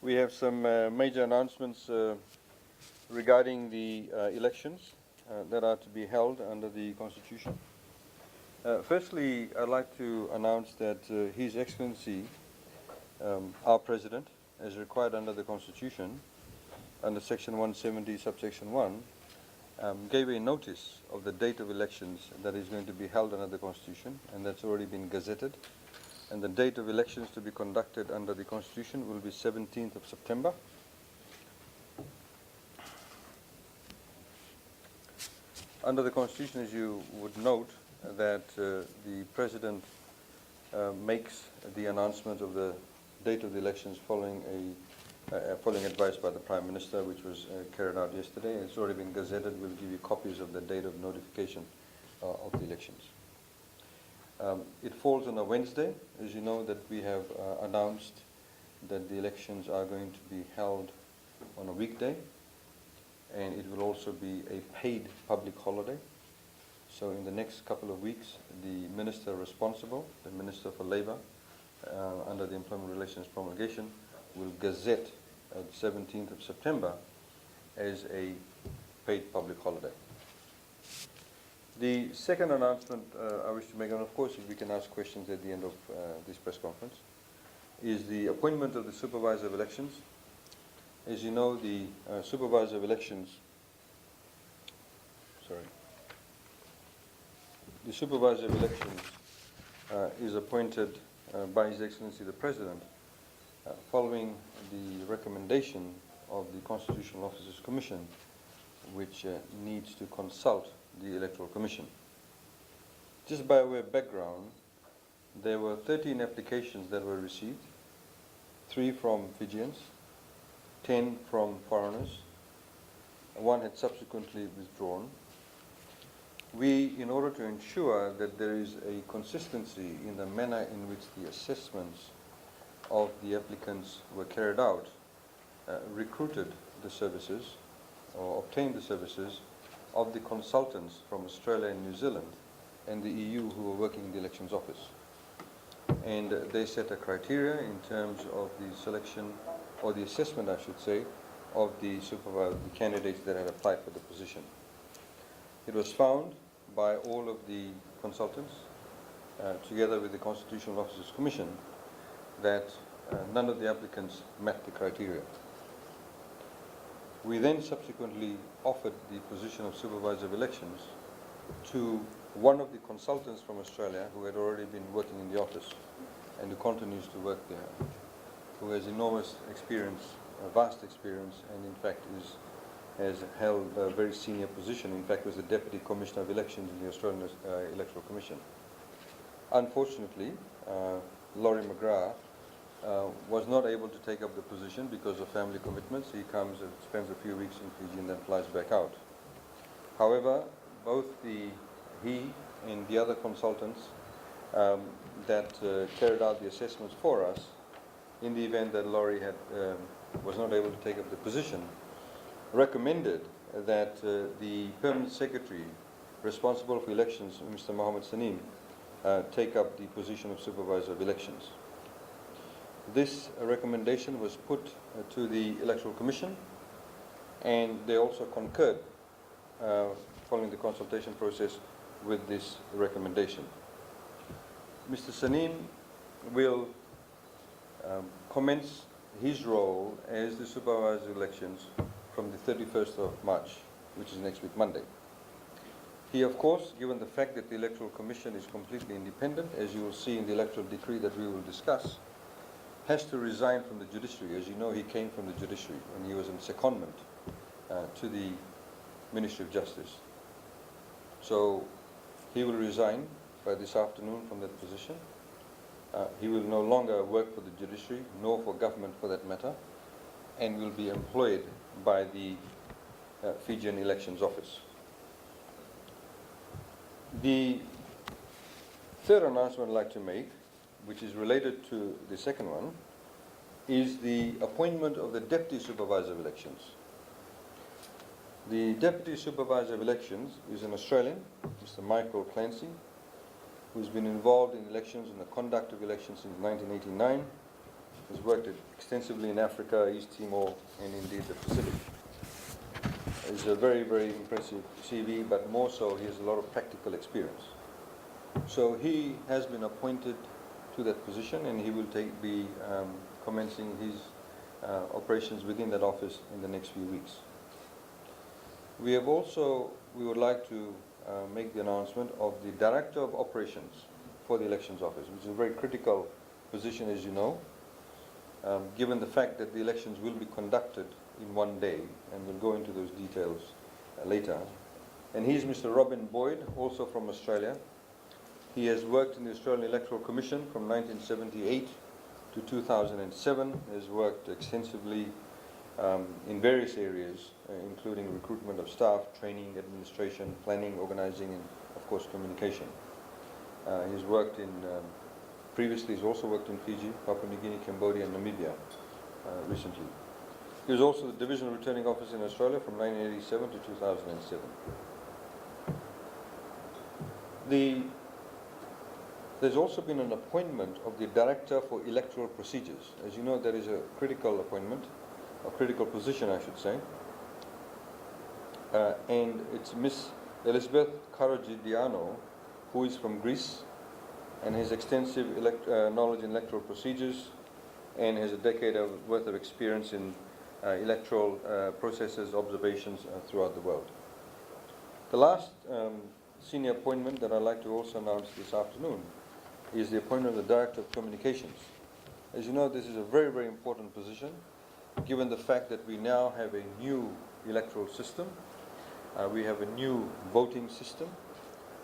We have some major announcements regarding the elections that are to be held under the Constitution. Firstly, I'd like to announce that His Excellency, our President, as required under the Constitution, under Section 170, subsection 1, gave a notice of the date of elections that is going to be held under the Constitution, and that's already been gazetted. And the date of elections to be conducted under the Constitution will be 17th of September. Under the Constitution, as you would note, that the President makes the announcement of the date of the elections following advice by the Prime Minister, which was carried out yesterday. It's already been gazetted. We'll give you copies of the date of notification of the elections. It falls on a Wednesday. As you know, that we have announced that the elections are going to be held on a weekday, and it will also be a paid public holiday. So in the next couple of weeks, the Minister responsible, the Minister for Labour, under the Employment Relations Promulgation, will gazette the 17th of September as a paid public holiday. The second announcement I wish to make, and of course we can ask questions at the end of this press conference, is the appointment of the Supervisor of Elections. As you know, the Supervisor of Elections, the Supervisor of Elections is appointed by His Excellency the President following the recommendation of the Constitutional Officers Commission, which needs to consult the Electoral Commission. Just by way of background, there were 13 applications that were received, 3 from Fijians, 10 from foreigners, 1 had subsequently withdrawn. We, in order to ensure that there is a consistency in the manner in which the assessments of the applicants were carried out, recruited the services or obtained the services of the consultants from Australia and New Zealand and the EU who were working in the elections office. And they set a criteria in terms of the selection, or the assessment I should say, of the candidates that had applied for the position. It was found by all of the consultants, together with the Constitutional Officers Commission, that none of the applicants met the criteria. We then subsequently offered the position of Supervisor of Elections to one of the consultants from Australia who had already been working in the office and who continues to work there, who has enormous experience, vast experience, and in fact has held a very senior position. In fact, was the Deputy Commissioner of Elections in the Australian Electoral Commission. Unfortunately, Laurie McGrath was not able to take up the position because of family commitments. He comes and spends a few weeks in Fiji and then flies back out. However, both he and the other consultants that carried out the assessments for us, in the event that Laurie was not able to take up the position, recommended that the Permanent Secretary responsible for elections, Mr. Mohammed Saneem, take up the position of Supervisor of Elections. This recommendation was put to the Electoral Commission, and they also concurred, following the consultation process, with this recommendation. Mr. Saneem will commence his role as the Supervisor of Elections from the 31st of March, which is next week, Monday. He, of course, given the fact that the Electoral Commission is completely independent, as you will see in the electoral decree that we will discuss, has to resign from the judiciary. As you know, he came from the judiciary and he was in secondment to the Ministry of Justice. So he will resign by this afternoon from that position. He will no longer work for the judiciary, nor for government for that matter, and will be employed by the Fijian Elections Office. The third announcement I'd like to make, which is related to the second one, is the appointment of the Deputy Supervisor of Elections. The Deputy Supervisor of Elections is an Australian, Mr. Michael Clancy, who's been involved in elections and the conduct of elections since 1989. He's worked extensively in Africa, East Timor, and indeed the Pacific. It's a very, very impressive CV, but more so, he has a lot of practical experience. So he has been appointed to that position, and he will be commencing his operations within that office in the next few weeks. We would like to make the announcement of the Director of Operations for the Elections Office, which is a very critical position, as you know, given the fact that the elections will be conducted in one day, and we'll go into those details later. And he's Mr. Robin Boyd, also from Australia. He has worked in the Australian Electoral Commission from 1978 to 2007. He has worked extensively in various areas, including recruitment of staff, training, administration, planning, organizing, and of course communication. He's worked in, previously he's also worked in Fiji, Papua New Guinea, Cambodia, and Namibia recently. He was also the Divisional Returning Officer in Australia from 1987 to 2007. There's also been an appointment of the Director for Electoral Procedures. As you know, that is a critical appointment, a critical position, I should say. And it's Miss Elizabeth Karagidiano, who is from Greece and has extensive knowledge in electoral procedures and has a decade worth of experience in electoral processes, observations throughout the world. The last senior appointment that I'd like to also announce this afternoon is the appointment of the Director of Communications. As you know, this is a very, very important position, given the fact that we now have a new electoral system, we have a new voting system,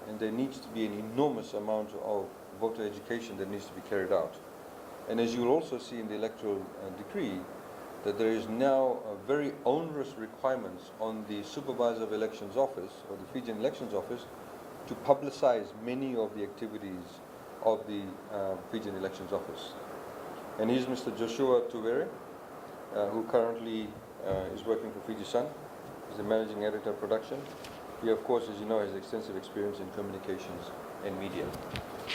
and there needs to be an enormous amount of voter education that needs to be carried out. And as you'll also see in the electoral decree, that there is now a very onerous requirements on the Supervisor of Elections Office, or the Fijian Elections Office, to publicize many of the activities of the Fijian Elections Office. And he's Mr. Joshua Tuvere, who currently is working for Fiji Sun. He's the Managing Editor of Production. He, of course, as you know, has extensive experience in communications and media.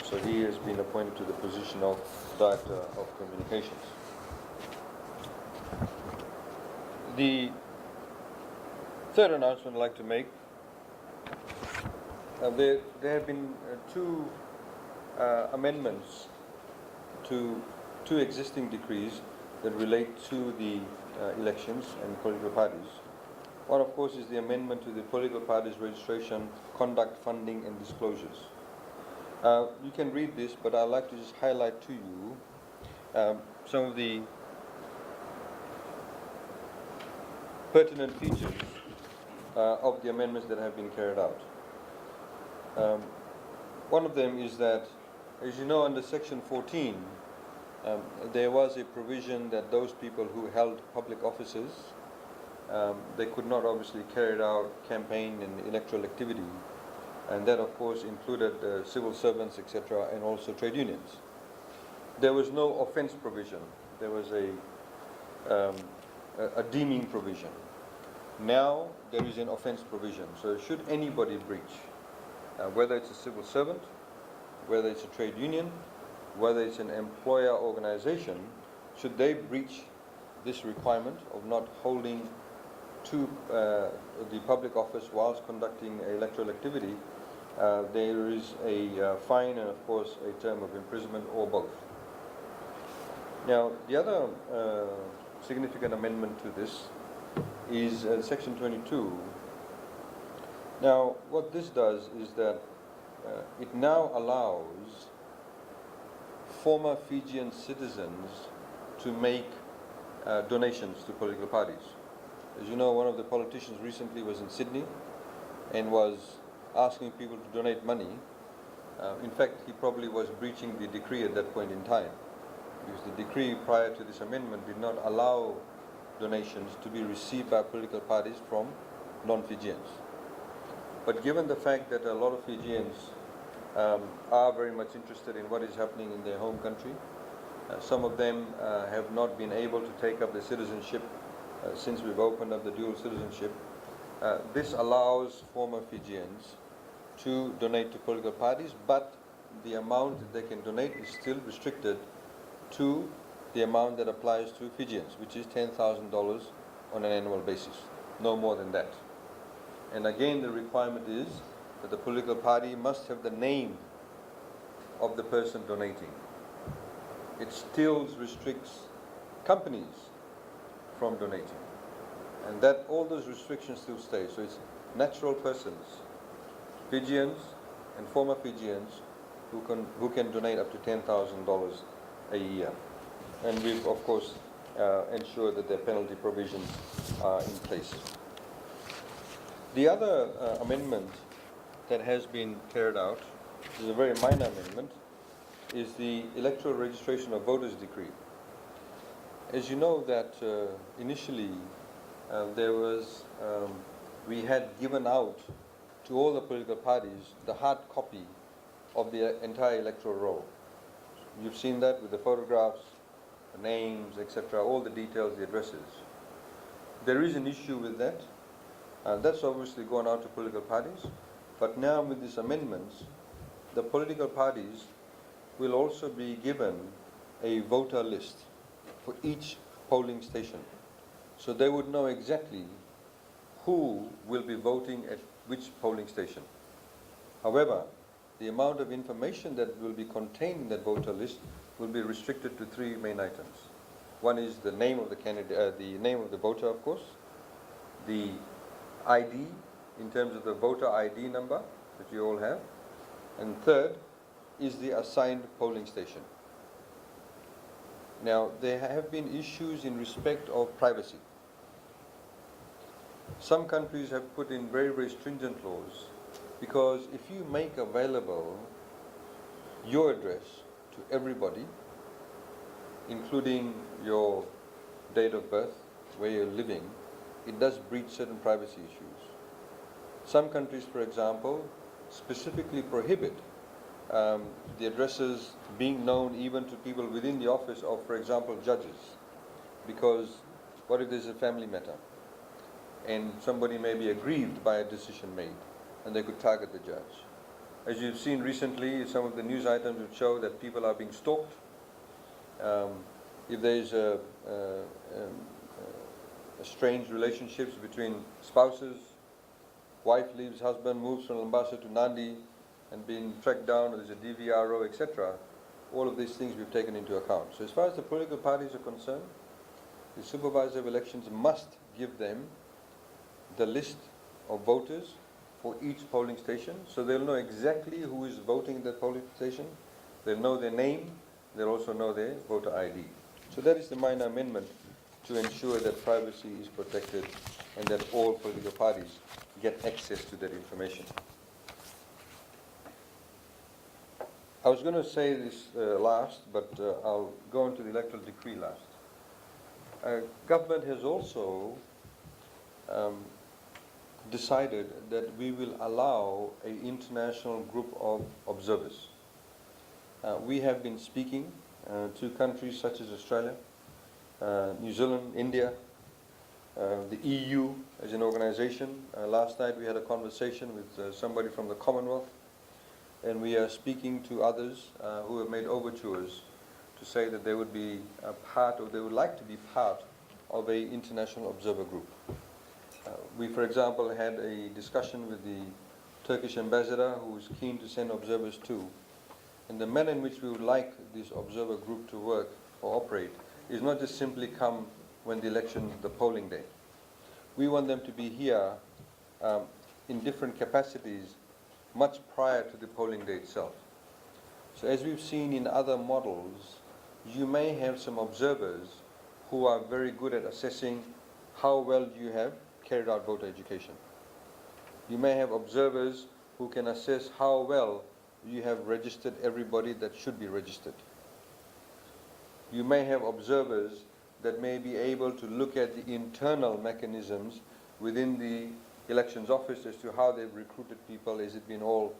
So he has been appointed to the position of Director of Communications. The third announcement I'd like to make, there have been two amendments to two existing decrees that relate to the elections and political parties. One, of course, is the amendment to the political parties registration, conduct, funding, and disclosures. You can read this, but I'd like to just highlight to you some of the pertinent features of the amendments that have been carried out. One of them is that, as you know, under Section 14, there was a provision that those people who held public offices, they could not obviously carry out campaign and electoral activity, and that of course included civil servants, etc., and also trade unions. There was no offence provision. There was a deeming provision. Now there is an offence provision. So should anybody breach, whether it's a civil servant, whether it's a trade union, whether it's an employer organization, should they breach this requirement of not holding to the public office whilst conducting electoral activity, there is a fine and of course a term of imprisonment or both. Now the other significant amendment to this is Section 22. Now what this does is that it now allows former Fijian citizens to make donations to political parties. As you know, one of the politicians recently was in Sydney and was asking people to donate money. In fact, he probably was breaching the decree at that point in time, because the decree prior to this amendment did not allow donations to be received by political parties from non-Fijians. But given the fact that a lot of Fijians are very much interested in what is happening in their home country, some of them have not been able to take up the citizenship since we've opened up the dual citizenship. This allows former Fijians to donate to political parties, but the amount that they can donate is still restricted to the amount that applies to Fijians, which is $10,000 on an annual basis, no more than that. And again, the requirement is that the political party must have the name of the person donating. It still restricts companies from donating. And that all those restrictions still stay. So it's natural persons, Fijians and former Fijians, who can donate up to $10,000 a year. And we've, of course, ensured that their penalty provisions are in place. The other amendment that has been carried out, which is a very minor amendment, is the electoral registration of voters decree. As you know that initially we had given out to all the political parties the hard copy of the entire electoral roll. You've seen that with the photographs, the names, etc., all the details, the addresses. There is an issue with that. That's obviously gone out to political parties. But now with these amendments, the political parties will also be given a voter list for each polling station. So they would know exactly who will be voting at which polling station. However, the amount of information that will be contained in that voter list will be restricted to three main items. One is the name of the candidate, the name of the voter, of course, the ID in terms of the voter ID number that you all have, and third is the assigned polling station. Now, there have been issues in respect of privacy. Some countries have put in very, very stringent laws, because if you make available your address to everybody, including your date of birth, where you're living, it does breach certain privacy issues. Some countries, for example, specifically prohibit the addresses being known even to people within the office of, for example, judges. Because what if there's a family matter and somebody may be aggrieved by a decision made and they could target the judge? As you've seen recently, some of the news items would show that people are being stalked. If there's strange relationships between spouses, wife leaves husband, moves from Mombasa to Nandi and being tracked down, or there's a DVRO, etc. All of these things we've taken into account. So as far as the political parties are concerned, the supervisor of elections must give them the list of voters for each polling station, so they'll know exactly who is voting in that polling station. They'll know their name, they'll also know their voter ID. So that is the minor amendment to ensure that privacy is protected and that all political parties get access to that information. I was going to say this last, but I'll go into the electoral decree last. Government has also decided that we will allow an international group of observers. We have been speaking to countries such as Australia, New Zealand, India, the EU as an organization. Last night we had a conversation with somebody from the Commonwealth, and we are speaking to others who have made overtures to say that they would be a part, or they would like to be part of an international observer group. We, for example, had a discussion with the Turkish ambassador, who is keen to send observers too. And the manner in which we would like this observer group to work or operate is not just simply come when the election, the polling day. We want them to be here in different capacities much prior to the polling day itself. So as we've seen in other models, you may have some observers who are very good at assessing how well you have carried out voter education. You may have observers who can assess how well you have registered everybody that should be registered. You may have observers that may be able to look at the internal mechanisms within the elections office as to how they've recruited people. Has it been all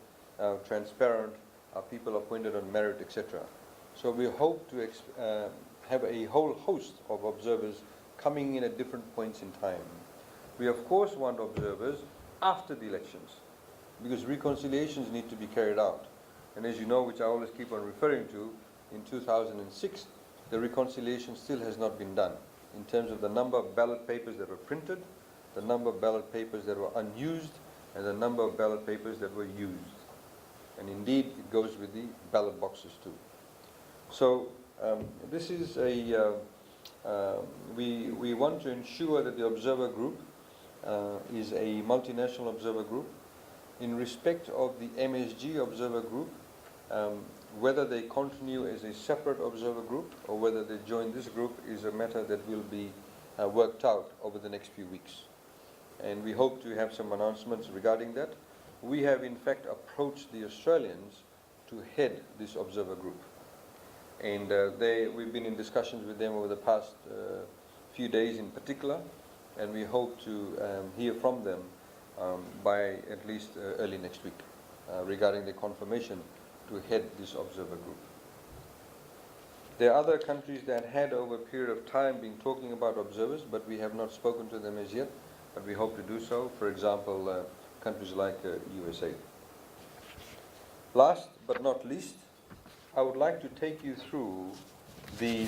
transparent? Are people appointed on merit, etc.? So we hope to have a whole host of observers coming in at different points in time. We of course want observers after the elections, because reconciliations need to be carried out. And as you know, which I always keep on referring to, in 2006, the reconciliation still has not been done in terms of the number of ballot papers that were printed, the number of ballot papers that were unused, and the number of ballot papers that were used. And indeed, it goes with the ballot boxes too. So this is we want to ensure that the observer group is a multinational observer group. In respect of the MSG observer group, whether they continue as a separate observer group or whether they join this group is a matter that will be worked out over the next few weeks. And we hope to have some announcements regarding that. We have in fact approached the Australians to head this observer group. And we've been in discussions with them over the past few days in particular, and we hope to hear from them by at least early next week regarding the confirmation to head this observer group. There are other countries that had over a period of time been talking about observers, but we have not spoken to them as yet, but we hope to do so. For example, countries like USA. Last but not least, I would like to take you through the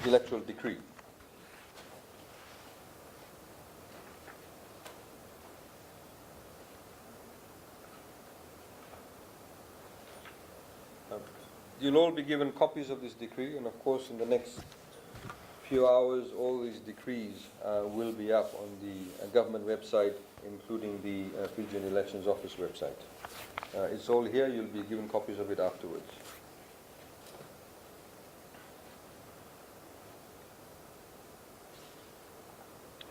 electoral decree. You'll all be given copies of this decree, and of course in the next few hours all these decrees will be up on the government website, including the Fijian Elections Office website. It's all here. You'll be given copies of it afterwards.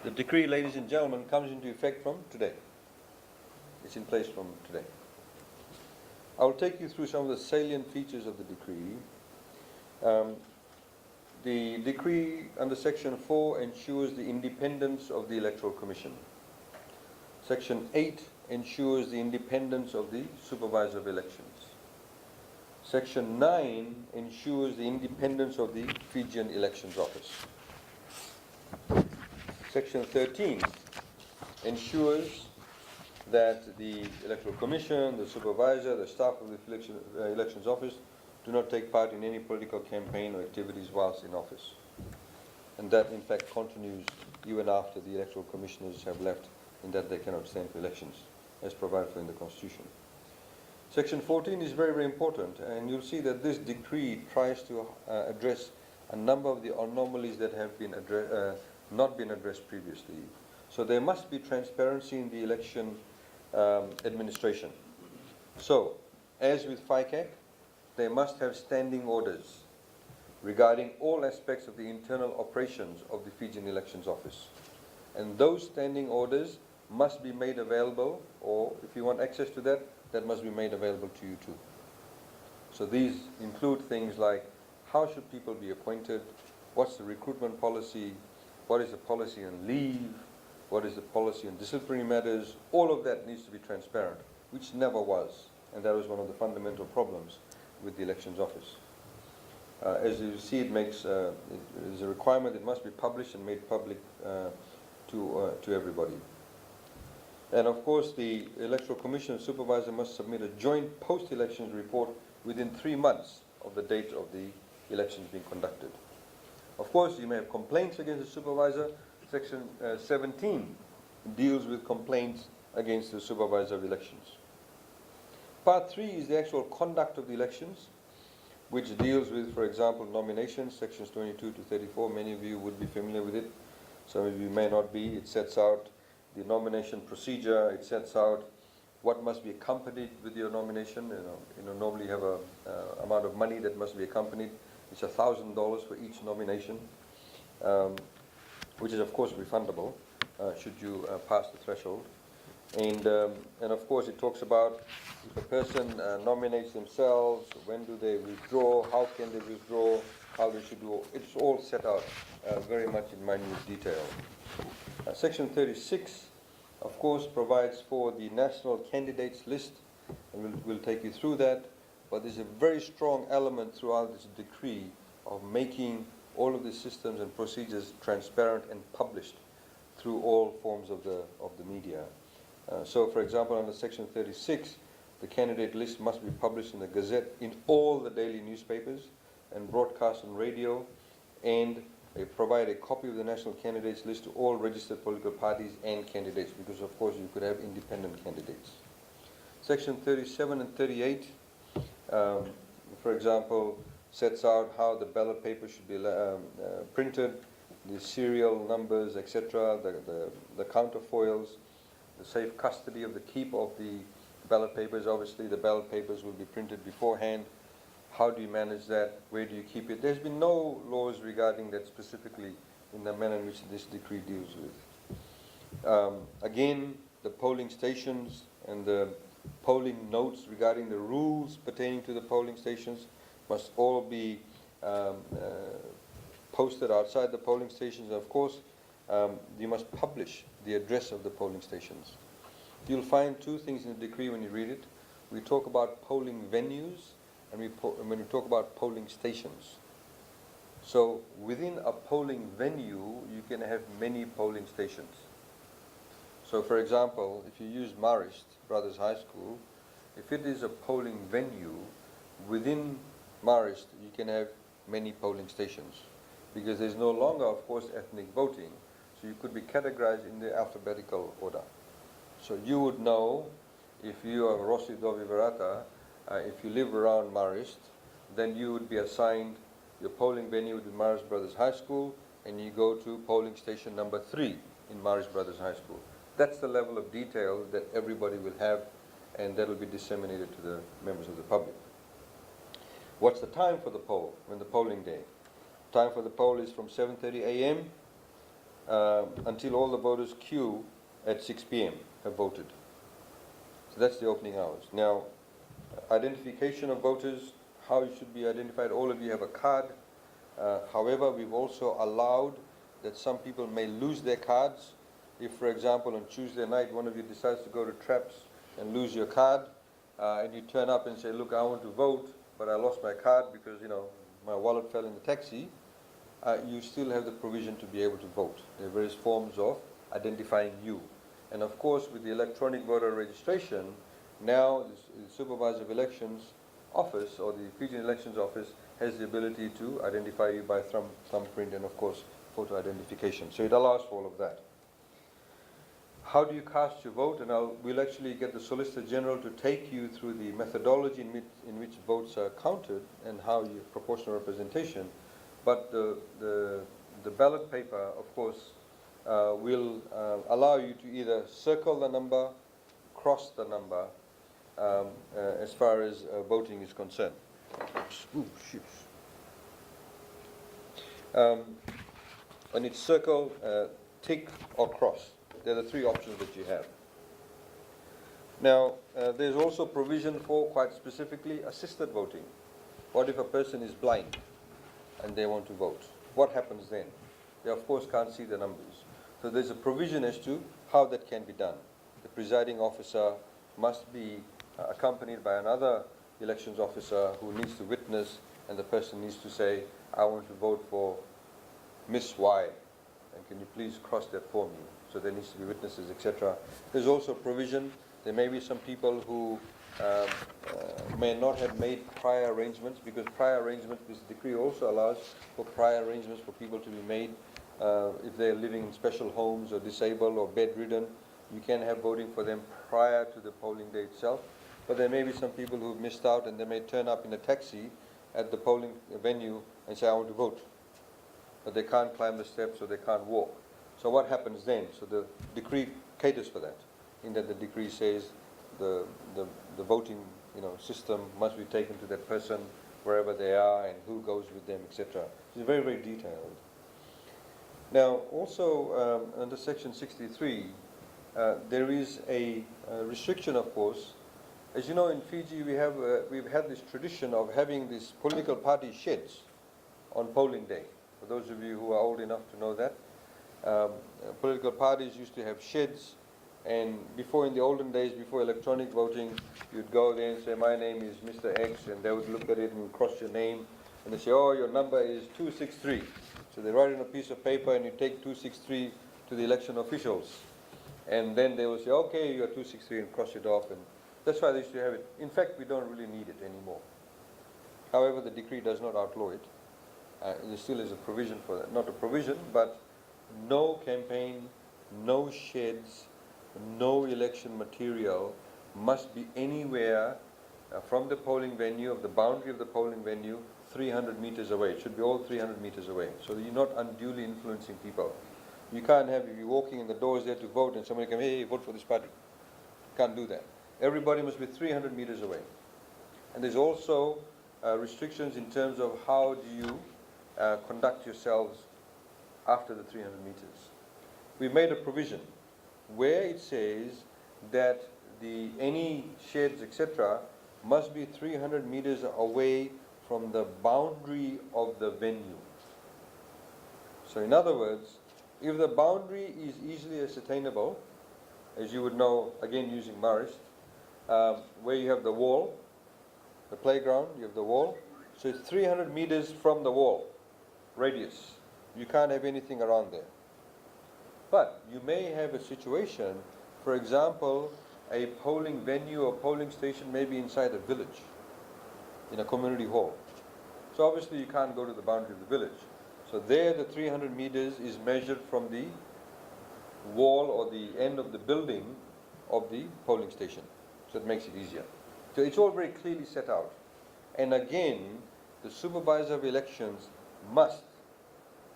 The decree, ladies and gentlemen, comes into effect from today. It's in place from today. I will take you through some of the salient features of the decree. The decree under Section 4 ensures the independence of the Electoral Commission. Section 8 ensures the independence of the Supervisor of Elections. Section 9 ensures the independence of the Fijian Elections Office. Section 13 ensures that the Electoral Commission, the Supervisor, the staff of the Elections Office do not take part in any political campaign or activities whilst in office. And that in fact continues even after the Electoral Commissioners have left, in that they cannot stand for elections as provided for in the Constitution. Section 14 is very, very important, and you'll see that this decree tries to address a number of the anomalies that have been not been addressed previously. So there must be transparency in the election administration. So, as with FICAC, they must have standing orders regarding all aspects of the internal operations of the Fijian Elections Office. And those standing orders must be made available, or if you want access to that, that must be made available to you too. So these include things like how should people be appointed, what's the recruitment policy, what is the policy on leave, what is the policy on disciplinary matters. All of that needs to be transparent, which never was. And that was one of the fundamental problems with the Elections Office. As you see, it makes it is a requirement that must be published and made public to everybody. And of course, the Electoral Commission supervisor must submit a joint post-elections report within 3 months of the date of the elections being conducted. Of course, you may have complaints against the supervisor. Section 17 deals with complaints against the supervisor of elections. Part 3 is the actual conduct of the elections, which deals with, for example, nominations, sections 22 to 34. Many of you would be familiar with it. Some of you may not be. It sets out the nomination procedure. It sets out what must be accompanied with your nomination. Normally you have a amount of money that must be accompanied. It's $1,000 for each nomination, which is of course refundable should you pass the threshold. And of course it talks about if a person nominates themselves, when do they withdraw, how can they withdraw, how they should do. It's all set out very much in minute detail. Section 36, of course, provides for the national candidates list, and we'll take you through that. But there's a very strong element throughout this decree of making all of the systems and procedures transparent and published through all forms of the media. So, for example, under Section 36, the candidate list must be published in the Gazette in all the daily newspapers and broadcast on radio and provide a copy of the national candidates list to all registered political parties and candidates, because of course you could have independent candidates. Section 37 and 38, for example, sets out how the ballot paper should be printed, the serial numbers, etc., the counterfoils, the safe custody of the keep of the ballot papers. Obviously, the ballot papers will be printed beforehand. How do you manage that? Where do you keep it? There's been no laws regarding that specifically in the manner in which this decree deals with. Again, the polling stations and the polling notes regarding the rules pertaining to the polling stations must all be posted outside the polling stations. And of course, you must publish the address of the polling stations. You'll find two things in the decree when you read it. We talk about polling venues, and when we talk about polling stations. So within a polling venue, you can have many polling stations. So for example, if you use Marist Brothers High School, if it is a polling venue, within Marist you can have many polling stations, because there's no longer, of course, ethnic voting. So you could be categorized in the alphabetical order. So you would know, if you are Rossi Dovi Verata, if you live around Marist, then you would be assigned, your polling venue would be Marist Brothers High School, and you go to polling station number 3 in Marist Brothers High School. That's the level of detail that everybody will have, and that will be disseminated to the members of the public. What's the time for the poll, when the polling day? Time for the poll is from 7:30 a.m. Until all the voters queue at 6 p.m. have voted. So that's the opening hours. Now, identification of voters, how you should be identified. All of you have a card. However, we've also allowed that some people may lose their cards. If, for example, on Tuesday night, one of you decides to go to Traps and lose your card, and you turn up and say, look, I want to vote, but I lost my card because, my wallet fell in the taxi, you still have the provision to be able to vote. There are various forms of identifying you. And of course, with the electronic voter registration, now the Supervisor of Elections Office, or the Fijian Elections Office, has the ability to identify you by thumbprint and, of course, photo identification. So it allows for all of that. How do you cast your vote? And we'll actually get the Solicitor General to take you through the methodology in which votes are counted and how you proportional representation. But the ballot paper, of course, will allow you to either circle the number, cross the number, as far as voting is concerned. Ooh, shoot. When it's circle, tick, or cross. They're the three options that you have. Now, there's also provision for, quite specifically, assisted voting. What if a person is blind and they want to vote? What happens then? They, of course, can't see the numbers. So there's a provision as to how that can be done. The presiding officer must be accompanied by another elections officer who needs to witness, and the person needs to say, I want to vote for Miss Y, and can you please cross that for me? So there needs to be witnesses, etc. There's also provision. There may be some people who may not have made prior arrangements, because prior arrangements, this decree also allows for prior arrangements for people to be made if they're living in special homes or disabled or bedridden. You can have voting for them prior to the polling day itself. But there may be some people who've missed out, and they may turn up in a taxi at the polling venue and say, I want to vote. But they can't climb the steps or they can't walk. So what happens then? So the decree caters for that, in that the decree says the voting system must be taken to that person wherever they are and who goes with them, etc. It's very, very detailed. Now, also under Section 63, there is a restriction, of course. As you know, in Fiji, we've had this tradition of having these political party sheds on polling day. For those of you who are old enough to know that, political parties used to have sheds, and in the olden days, before electronic voting, you'd go there and say, my name is Mr. X, and they would look at it and cross your name, and they say, oh, your number is 263. So they write it on a piece of paper, and you take 263 to the election officials. And then they will say, okay, you're 263, and cross it off. And that's why they used to have it. In fact, we don't really need it anymore. However, the decree does not outlaw it. There still is a provision for that. Not a provision, but no campaign, no sheds, no election material must be anywhere from the polling venue, of the boundary of the polling venue, 300 meters away. It should be all 300 meters away, so that you're not unduly influencing people. You can't have, if you're walking in the doors there to vote and somebody come, hey, vote for this party. You can't do that. Everybody must be 300 meters away. And there's also restrictions in terms of how do you conduct yourselves after the 300 meters. We made a provision where it says that any sheds, etc., must be 300 meters away from the boundary of the venue. So in other words, if the boundary is easily ascertainable, as you would know, again using Marist, where you have the wall, the playground, you have the wall, so it's 300 meters from the wall, radius. You can't have anything around there. But you may have a situation, for example, a polling venue or polling station may be inside a village, in a community hall. So obviously you can't go to the boundary of the village. So there the 300 meters is measured from the wall or the end of the building of the polling station. So it makes it easier. So it's all very clearly set out. And again, the supervisor of elections must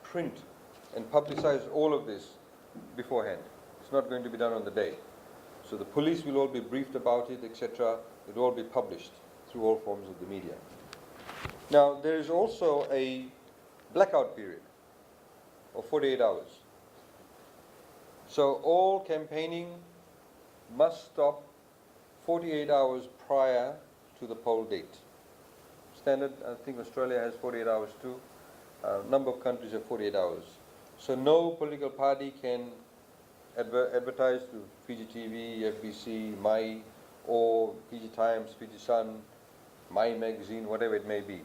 print and publicize all of this beforehand. It's not going to be done on the day. So the police will all be briefed about it, etc. It will all be published through all forms of the media. Now, there is also a blackout period of 48 hours. So all campaigning must stop 48 hours prior to the poll date. Standard, I think Australia has 48 hours too. A number of countries have 48 hours. So no political party can advertise to Fiji TV, FBC, My, or Fiji Times, Fiji Sun, My Magazine, whatever it may be.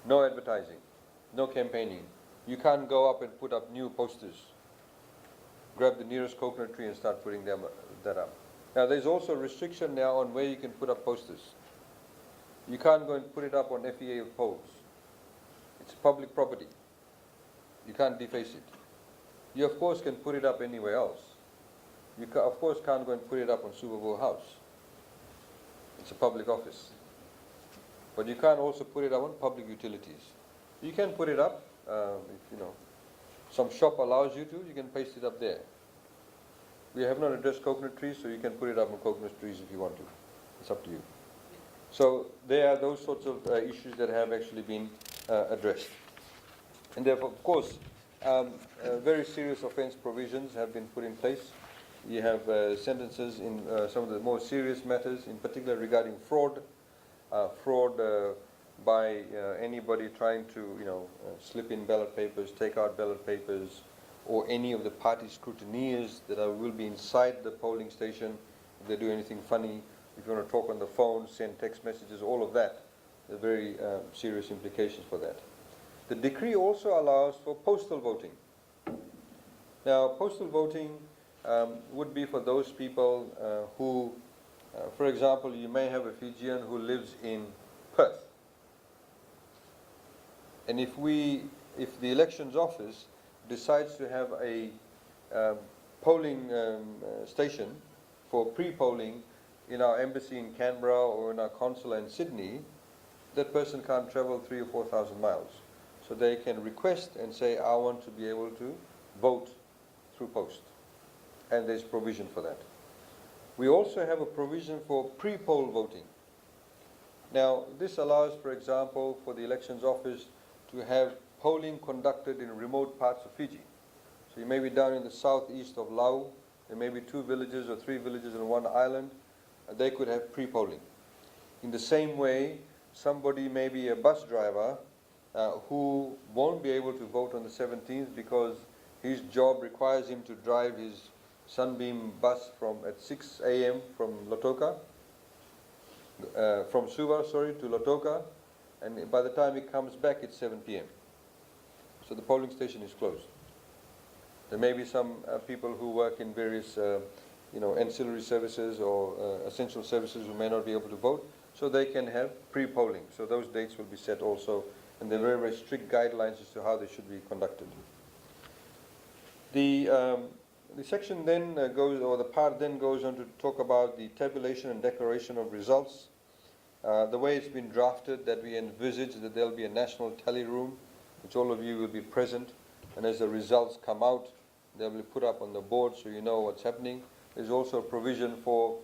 No advertising, no campaigning. You can't go up and put up new posters. Grab the nearest coconut tree and start putting that up. Now there's also a restriction now on where you can put up posters. You can't go and put it up on FEA polls. It's public property. You can't deface it. You of course can put it up anywhere else. You of course can't go and put it up on Super Bowl House. It's a public office. But you can't also put it up on public utilities. You can put it up, if some shop allows you to, you can paste it up there. We have not addressed coconut trees, so you can put it up on coconut trees if you want to. It's up to you. So there are those sorts of issues that have actually been addressed. And therefore, of course, very serious offence provisions have been put in place. You have sentences in some of the more serious matters, in particular regarding fraud, by anybody trying to, slip in ballot papers, take out ballot papers, or any of the party scrutineers that will be inside the polling station. If they do anything funny, if you want to talk on the phone, send text messages, all of that, there are very serious implications for that. The decree also allows for postal voting. Now, postal voting would be for those people who, for example, you may have a Fijian who lives in Perth. And if the elections office decides to have a polling station for pre-polling in our embassy in Canberra or in our consulate in Sydney, that person can't travel 3,000 or 4,000 miles. So they can request and say, I want to be able to vote through post. And there's provision for that. We also have a provision for pre-poll voting. Now, this allows, for example, for the elections office to have polling conducted in remote parts of Fiji. So you may be down in the southeast of Lau, there may be 2 villages or 3 villages on one island, and they could have pre-polling. In the same way, somebody may be a bus driver who won't be able to vote on the 17th because his job requires him to drive his Sunbeam bus at 6 a.m. from Lautoka, from Suva, to Lautoka, and by the time he comes back it's 7 p.m. So the polling station is closed. There may be some people who work in various ancillary services or essential services who may not be able to vote, so they can have pre-polling. So those dates will be set also and there are very, very strict guidelines as to how they should be conducted. The section then goes, or the part then goes on to talk about the tabulation and declaration of results. The way it's been drafted, that we envisage that there'll be a national tally room, which all of you will be present, and as the results come out, they'll be put up on the board so you know what's happening. There's also a provision for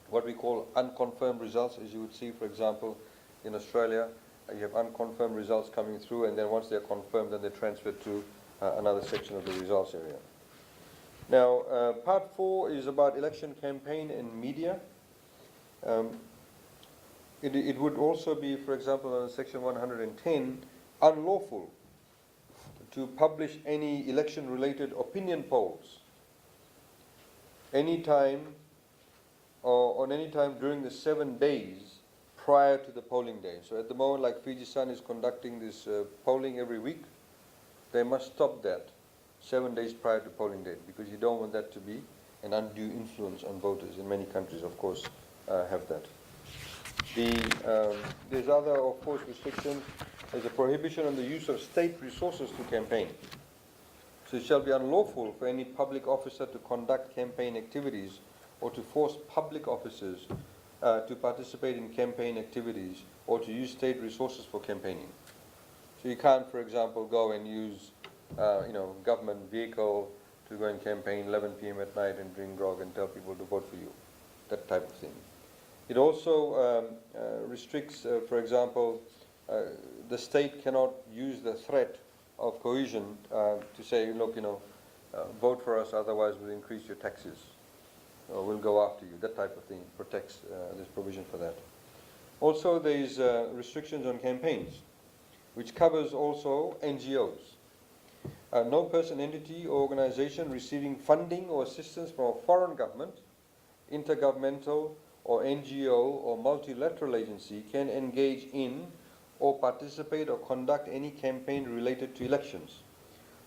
what we call unconfirmed results, as you would see, for example, in Australia. You have unconfirmed results coming through, and then once they're confirmed, then they're transferred to another section of the results area. Now, part 4 is about election campaign and media. It would also be, for example, on section 110, unlawful to publish any election-related opinion polls anytime or on any time during the 7 days prior to the polling day. So at the moment, like Fiji Sun is conducting this polling every week, they must stop that 7 days prior to polling day, because you don't want that to be an undue influence on voters. In many countries, of course, have that. There's other, of course, restrictions. There's a prohibition on the use of state resources to campaign. So it shall be unlawful for any public officer to conduct campaign activities or to force public officers to participate in campaign activities or to use state resources for campaigning. So you can't, for example, go and use government vehicle to go and campaign 11 p.m. at night and drink grog and tell people to vote for you, that type of thing. It also restricts, for example, the state cannot use the threat of coercion to say, look, vote for us, otherwise we'll increase your taxes, or we'll go after you. That type of thing protects this provision for that. Also, there is restrictions on campaigns, which covers also NGOs. No person, entity, or organization receiving funding or assistance from a foreign government, intergovernmental, or NGO or multilateral agency can engage in or participate or conduct any campaign related to elections,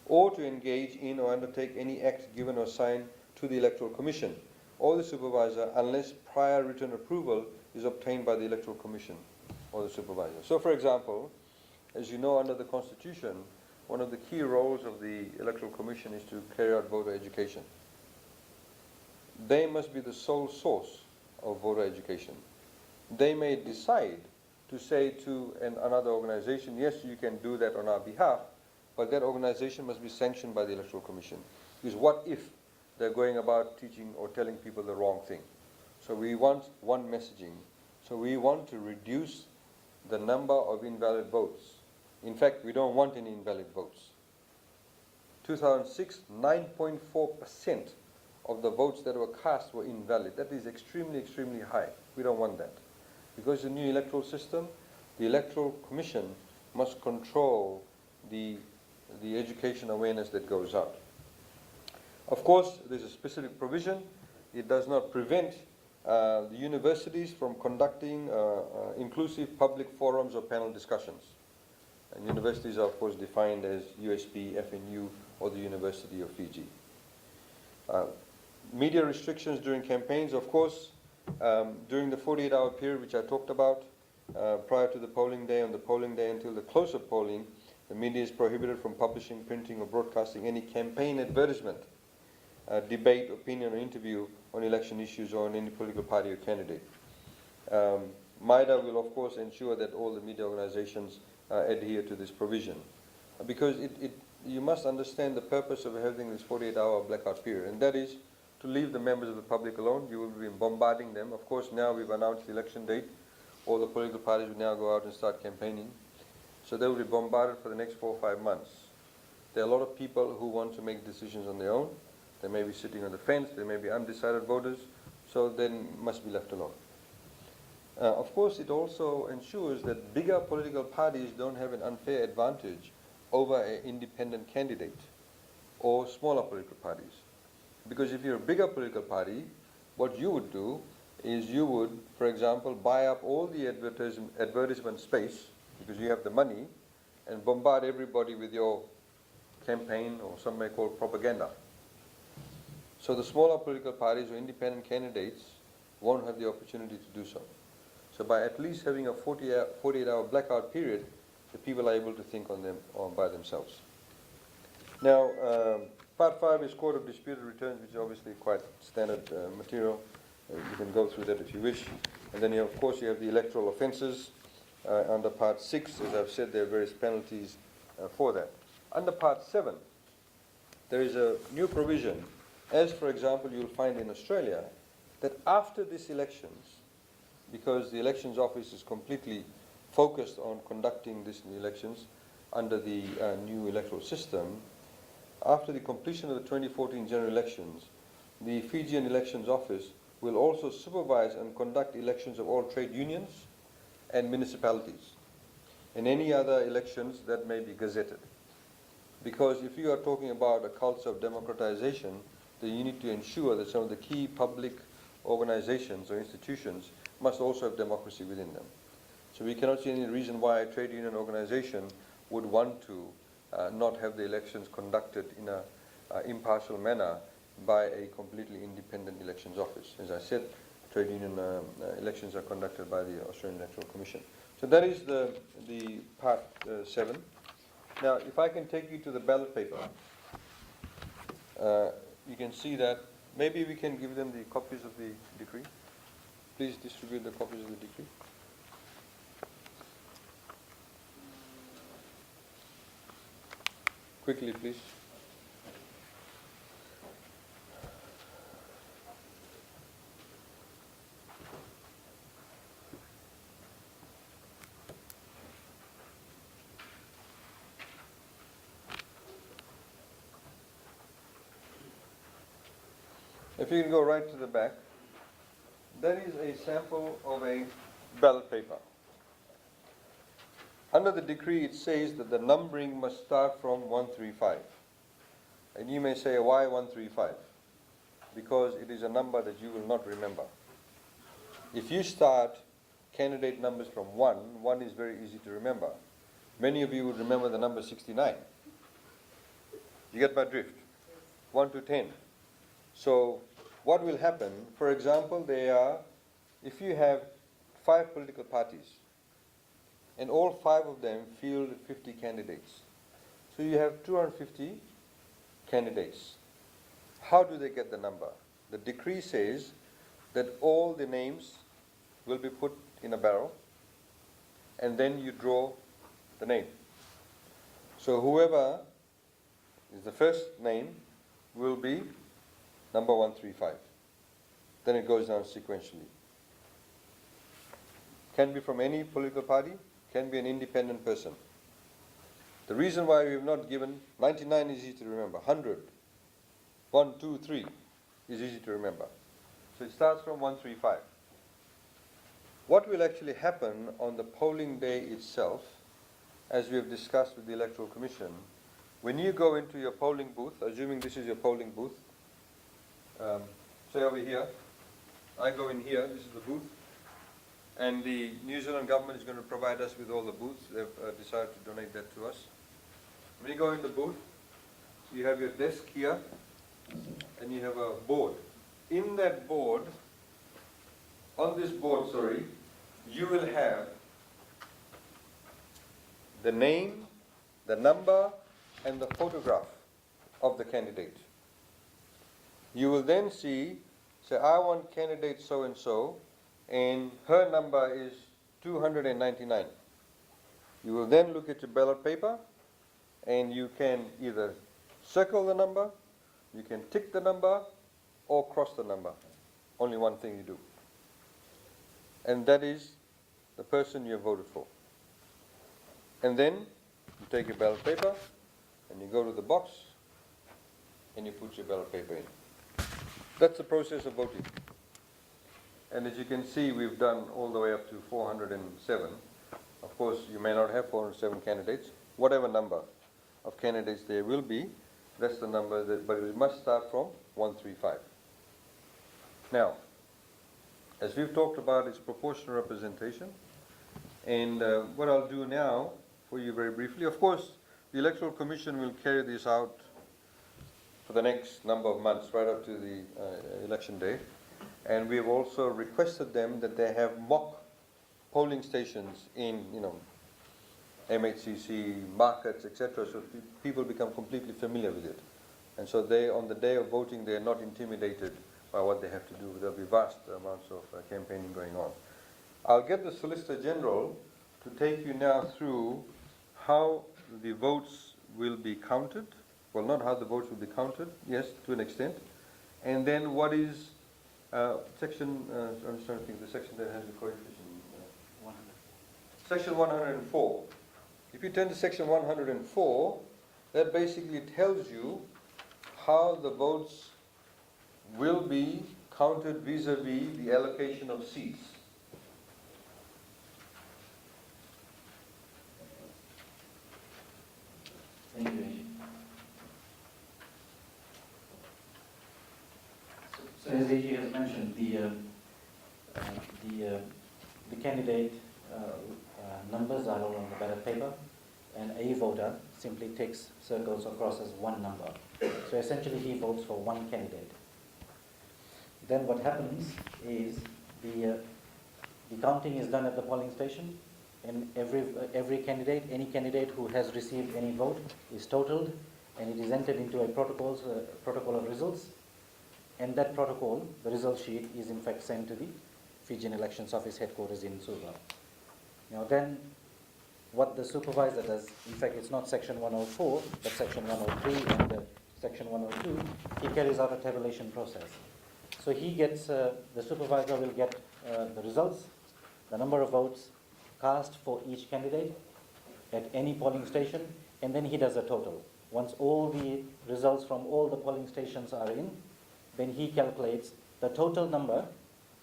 or to engage in or undertake any act given or signed to the Electoral Commission or the supervisor unless prior written approval is obtained by the Electoral Commission or the supervisor. So, for example, as you know, under the Constitution, one of the key roles of the Electoral Commission is to carry out voter education. They must be the sole source of voter education. They may decide to say to another organization, yes, you can do that on our behalf, but that organization must be sanctioned by the Electoral Commission. Because what if they're going about teaching or telling people the wrong thing? So we want one messaging. So we want to reduce the number of invalid votes. In fact, we don't want any invalid votes. 2006, 9.4% of the votes that were cast were invalid. That is extremely, extremely high. We don't want that. Because the new electoral system, the Electoral Commission must control the education awareness that goes out. Of course, there's a specific provision. It does not prevent the universities from conducting inclusive public forums or panel discussions. And universities are, of course, defined as USP, FNU, or the University of Fiji. Media restrictions during campaigns, of course, during the 48-hour period which I talked about, prior to the polling day, on the polling day until the close of polling, the media is prohibited from publishing, printing, or broadcasting any campaign advertisement, debate, opinion, or interview on election issues or on any political party or candidate. MIDA will, of course, ensure that all the media organizations adhere to this provision. Because you must understand the purpose of having this 48-hour blackout period, and that is to leave the members of the public alone. You will be bombarding them. Of course, now we've announced the election date. All the political parties will now go out and start campaigning. So they will be bombarded for the next 4 or 5 months. There are a lot of people who want to make decisions on their own. They may be sitting on the fence. They may be undecided voters. So they must be left alone. Of course, it also ensures that bigger political parties don't have an unfair advantage over an independent candidate or smaller political parties. Because if you're a bigger political party, what you would do is you would, for example, buy up all the advertisement space, because you have the money, and bombard everybody with your campaign, or some may call propaganda. So the smaller political parties or independent candidates won't have the opportunity to do so. So by at least having a 48-hour blackout period, the people are able to think on them or by themselves. Now, part 5 is Court of Disputed Returns, which is obviously quite standard material. You can go through that if you wish. And then, of course, you have the electoral offences. Under Part 6, as I've said, there are various penalties for that. Under Part 7, there is a new provision, as, for example, you'll find in Australia, that after these elections, because the Elections Office is completely focused on conducting these elections under the new electoral system, after the completion of the 2014 general elections, the Fijian Elections Office will also supervise and conduct elections of all trade unions and municipalities, and any other elections that may be gazetted. Because if you are talking about a culture of democratization, then you need to ensure that some of the key public organizations or institutions must also have democracy within them. So we cannot see any reason why a trade union organization would want to not have the elections conducted in an impartial manner by a completely independent elections office. As I said, trade union elections are conducted by the Australian Electoral Commission. So that is the part 7. Now, if I can take you to the ballot paper, you can see that maybe we can give them the copies of the decree. Please distribute the copies of the decree. Quickly, please. If you can go right to the back, that is a sample of a ballot paper. Under the decree, it says that the numbering must start from 135. And you may say, why 135? Because it is a number that you will not remember. If you start candidate numbers from 1, 1 is very easy to remember. Many of you would remember the number 69. You get my drift? 1 to 10. So what will happen, for example, if you have 5 political parties, and all 5 of them field 50 candidates. So you have 250 candidates. How do they get the number? The decree says that all the names will be put in a barrel, and then you draw the name. So whoever is the first name will be number 135. Then it goes down sequentially. Can be from any political party, can be an independent person. The reason why we have not given 99 is easy to remember, 100, 1, 2, 3 is easy to remember. So it starts from 135. What will actually happen on the polling day itself, as we have discussed with the Electoral Commission, when you go into your polling booth, assuming this is your polling booth, say over here, I go in here, this is the booth, and the New Zealand government is going to provide us with all the booths. They've decided to donate that to us. When you go in the booth, you have your desk here, and you have a board. In that board, on this board, you will have the name, the number, and the photograph of the candidate. You will then see, say, I want candidate so-and-so, and her number is 299. You will then look at your ballot paper, and you can either circle the number, you can tick the number, or cross the number. Only one thing you do. And that is the person you have voted for. And then you take your ballot paper, and you go to the box, and you put your ballot paper in. That's the process of voting. And as you can see, we've done all the way up to 407. Of course, you may not have 407 candidates. Whatever number of candidates there will be, that's the number, but it must start from 135. Now, as we've talked about, it's proportional representation. And what I'll do now for you very briefly, of course, the Electoral Commission will carry this out for the next number of months, right up to the election day. And we have also requested them that they have mock polling stations in, MHCC, markets, etc. So people become completely familiar with it. And so they, on the day of voting, they are not intimidated by what they have to do. There'll be vast amounts of campaigning going on. I'll get the Solicitor General to take you now through how the votes will be counted. Well, not how the votes will be counted, yes, to an extent. And then what is section, I'm just trying to think, the section that has the coefficient. 100. Section 104. If you turn to section 104, that basically tells you how the votes will be counted vis-a-vis the allocation of seats. Thank you, Ajit. So as AG has mentioned, the candidate numbers are all on the ballot paper, and a voter simply ticks circles or crosses one number. So essentially he votes for one candidate. Then what happens is the counting is done at the polling station, and every candidate, any candidate who has received any vote is totaled, and it is entered into a protocol of results. And that protocol, the result sheet, is in fact sent to the Fijian Elections Office headquarters in Suva. Now then, what the supervisor does, in fact it's not section 104, but section 103 and section 102, he carries out a tabulation process. So he gets, the supervisor will get the results, the number of votes cast for each candidate at any polling station, and then he does a total. Once all the results from all the polling stations are in, then he calculates the total number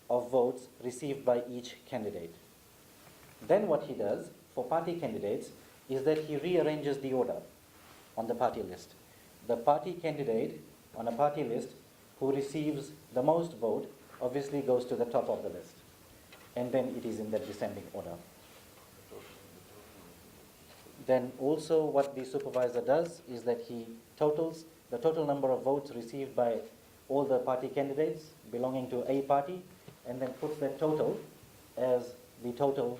of votes received by each candidate. Then what he does for party candidates is that he rearranges the order on the party list. The party candidate on a party list who receives the most vote obviously goes to the top of the list, and then it is in that descending order. Then also what the supervisor does is that he totals the total number of votes received by all the party candidates belonging to a party, and then puts that total as the total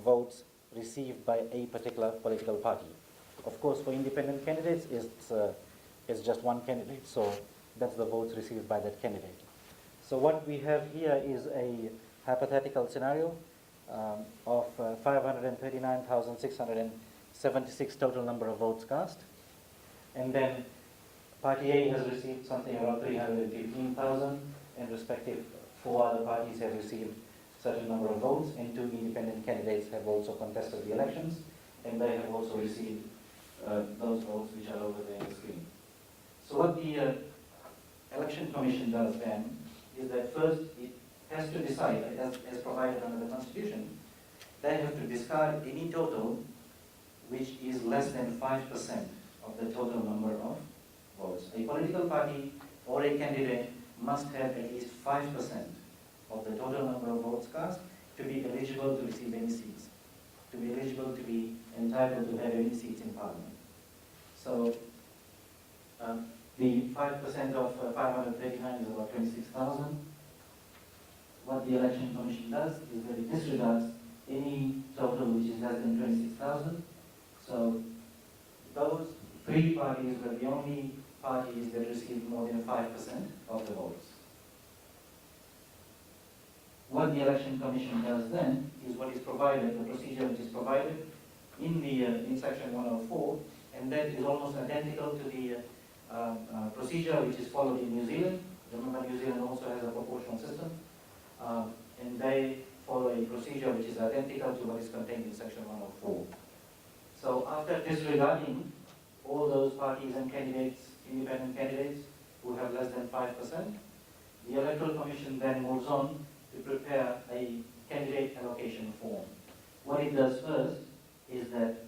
votes received by a particular political party. Of course, for independent candidates, it's just one candidate, so that's the votes received by that candidate. So what we have here is a hypothetical scenario of 539,676 total number of votes cast, and then Party A has received something around 315,000, and respective 4 other parties have received certain number of votes, and 2 independent candidates have also contested the elections, and they have also received those votes which are over there on the screen. So what the Election Commission does then is that first it has to decide, as provided under the Constitution, they have to discard any total which is less than 5% of the total number of votes. A political party or a candidate must have at least 5% of the total number of votes cast to be eligible to receive any seats, to be eligible to be entitled to have any seats in Parliament. So the 5% of 539 is about 26,000. What the Election Commission does is that it disregards any total which is less than 26,000. So those 3 parties were the only parties that received more than 5% of the votes. What the Election Commission does then is what is provided, the procedure which is provided in section 104, and that is almost identical to the procedure which is followed in New Zealand. Remember, New Zealand also has a proportional system, and they follow a procedure which is identical to what is contained in section 104. So after disregarding all those parties and candidates, independent candidates who have less than 5%, the Electoral Commission then moves on to prepare a candidate allocation form. What it does first is that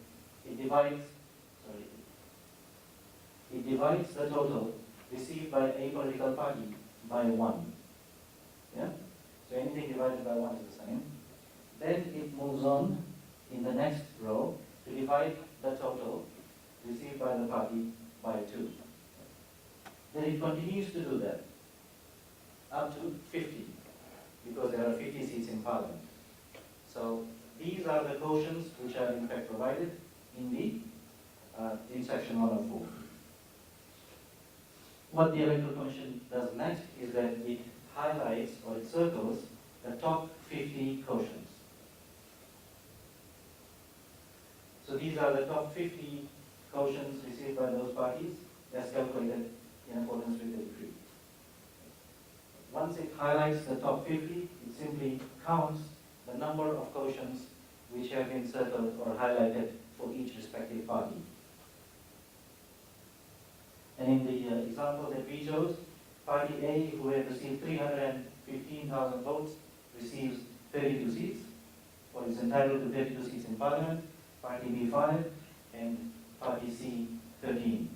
it divides the total received by a political party by 1. Yeah? So anything divided by 1 is the same. Then it moves on in the next row to divide the total received by the party by 2. Then it continues to do that up to 50, because there are 50 seats in Parliament. So these are the quotients which are in fact provided in section 104. What the Electoral Commission does next is that it highlights or it circles the top 50 quotients. So these are the top 50 quotients received by those parties as calculated in accordance with the decree. Once it highlights the top 50, it simply counts the number of quotients which have been circled or highlighted for each respective party. And in the example that we chose, Party A, who had received 315,000 votes, receives 32 seats, or is entitled to 32 seats in Parliament. Party B 5, and Party C 13.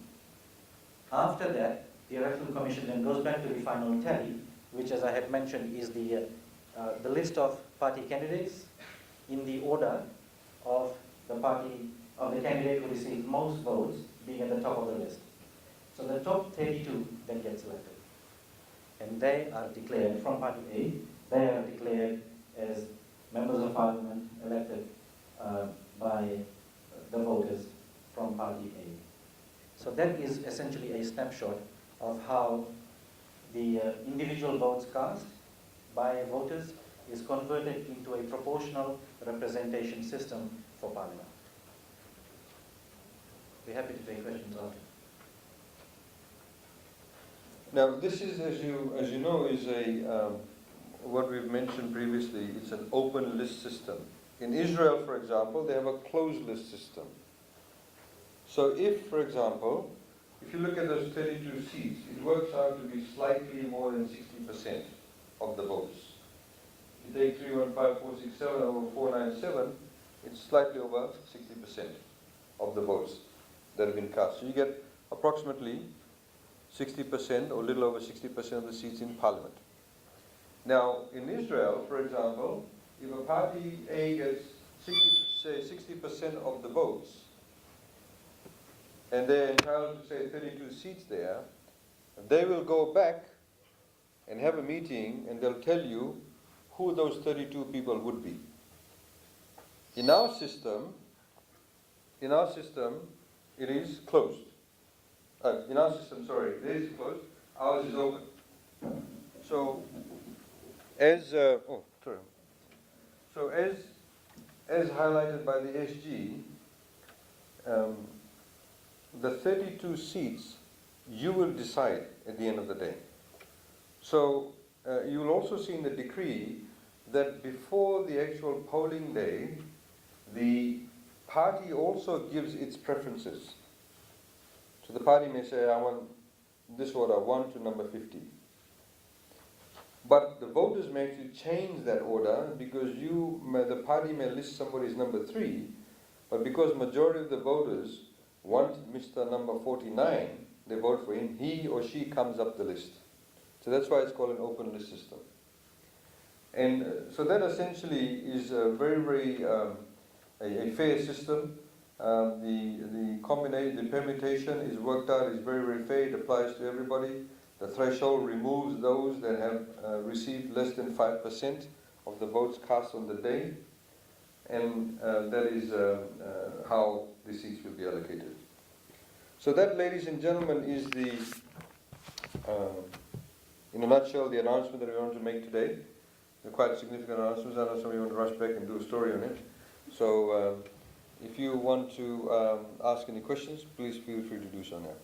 After that, the Electoral Commission then goes back to the final tally, which, as I had mentioned, is the list of party candidates in the order of the candidate who received most votes being at the top of the list. So the top 32 then get selected. And they are declared, from Party A, they are declared as members of Parliament elected by the voters from Party A. So that is essentially a snapshot of how the individual votes cast by voters is converted into a proportional representation system for Parliament. We're happy to take questions after. Now, this is, as you know, is what we've mentioned previously. It's an open list system. In Israel, for example, they have a closed list system. So if, for example, if you look at those 32 seats, it works out to be slightly more than 60% of the votes. If you take 315467 over 497, it's slightly over 60% of the votes that have been cast. So you get approximately 60% or a little over 60% of the seats in Parliament. Now, in Israel, for example, if a party A gets 60% of the votes, and they're entitled to say 32 seats there, they will go back and have a meeting and they'll tell you who those 32 people would be. In our system, it is closed. In our system, sorry, it is closed. Ours is open. So, as highlighted by the SG, the 32 seats you will decide at the end of the day. So you will also see in the decree that before the actual polling day, the party also gives its preferences. So the party may say, I want this order 1 to number 50. But the voters may actually change that order because the party may list somebody as number 3, but because majority of the voters want Mr. number 49, they vote for him, he or she comes up the list. So that's why it's called an open list system. And so that essentially is a very, very a fair system. The permutation is worked out, is very, very fair, it applies to everybody. The threshold removes those that have received less than 5% of the votes cast on the day. And that is how the seats will be allocated. So that, ladies and gentlemen, is the, in a nutshell, the announcement that we want to make today. They're quite significant announcements. I know some of you want to rush back and do a story on it. So if you want to ask any questions, please feel free to do so now.